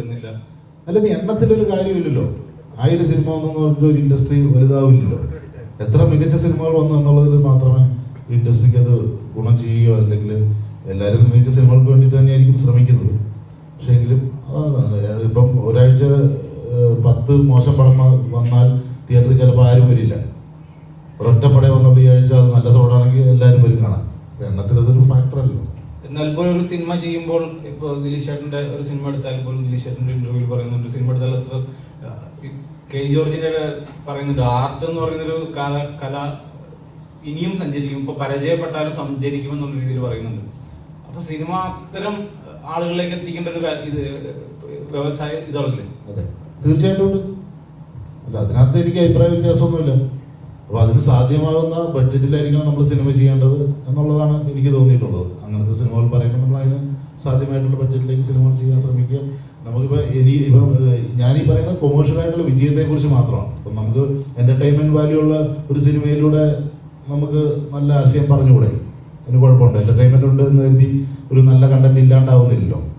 വരുന്നില്ല. അല്ല, എണ്ണത്തിലൊരു കാര്യമില്ലല്ലോ. 1000 സിനിമ വന്നു പറഞ്ഞിട്ട് ഒരു ഇൻഡസ്ട്രി വലുതാവില്ലല്ലോ. എത്ര മികച്ച സിനിമകൾ വന്നു എന്നുള്ളതിൽ മാത്രമേ ഇൻഡസ്ട്രിക്ക് അത് ഗുണം ചെയ്യുകയോ, അല്ലെങ്കിൽ എല്ലാവരും മികച്ച സിനിമകൾക്ക് വേണ്ടിയിട്ട് തന്നെയായിരിക്കും ശ്രമിക്കുന്നത്. പക്ഷേ എങ്കിലും ഇപ്പം ഒരാഴ്ച 10 മോശം പടം വന്നാൽ തിയേറ്ററിൽ ചിലപ്പോൾ ആരും വരില്ല. ഒരൊറ്റപ്പടം വന്നുള്ള ഈ ആഴ്ച അത് നല്ല തോടാണെങ്കിൽ എല്ലാവരും വരും കാണാൻ. എണ്ണത്തിൽ അതൊരു ഫാക്ടറല്ലോ. എന്നാൽ പോലും ഒരു സിനിമ ചെയ്യുമ്പോൾ, ഇപ്പോൾ ദിലീഷ് ചേട്ടൻ്റെ ഒരു സിനിമ എടുത്താൽ പോലും ദിലീഷ് ചേട്ടൻ്റെ ഇന്റർവ്യൂവിൽ പറയുന്നുണ്ട്, സിനിമ എടുത്താൽ എത്ര കെ ജോർജിന്റെ പറയുന്നുണ്ട്, ആർട്ട് എന്ന് പറയുന്നൊരു കല ഇനിയും സഞ്ചരിക്കും, ഇപ്പൊ പരാജയപ്പെട്ടാലും സഞ്ചരിക്കുമെന്നുള്ള രീതിയിൽ പറയുന്നുണ്ട്. അപ്പൊ സിനിമ അത്തരം ആളുകളിലേക്ക് എത്തിക്കേണ്ട ഒരു ഇത് വ്യവസായ ഇതല്ലേ? അതെ, തീർച്ചയായിട്ടും ഉണ്ട്. അല്ല, അതിനകത്ത് എനിക്ക് അഭിപ്രായ വ്യത്യാസമൊന്നുമില്ല. അപ്പോൾ അതിന് സാധ്യമാകുന്ന ബഡ്ജറ്റിലായിരിക്കണം നമ്മൾ സിനിമ ചെയ്യേണ്ടത് എന്നുള്ളതാണ് എനിക്ക് തോന്നിയിട്ടുള്ളത്. അങ്ങനത്തെ സിനിമകൾ പറയുമ്പോൾ നമ്മൾ അതിന് സാധ്യമായിട്ടുള്ള ബഡ്ജറ്റിലേക്ക് സിനിമകൾ ചെയ്യാൻ ശ്രമിക്കുക. നമുക്കിപ്പോൾ ഇപ്പം ഞാനീ പറയുന്നത് കൊമേഴ്ഷ്യലായിട്ടുള്ള വിജയത്തെക്കുറിച്ച് മാത്രമാണ്. അപ്പം നമുക്ക് എൻ്റർടൈൻമെൻറ്റ് വാല്യൂ ഉള്ള ഒരു സിനിമയിലൂടെ നമുക്ക് നല്ല ആശയം പറഞ്ഞുകൂടെ? അതിന് കുഴപ്പമുണ്ട്. എൻ്റർടൈൻമെൻറ്റ് ഉണ്ട് എന്ന് കരുതി ഒരു നല്ല കണ്ടന്റ് ഇല്ലാണ്ടാവുന്നില്ലല്ലോ.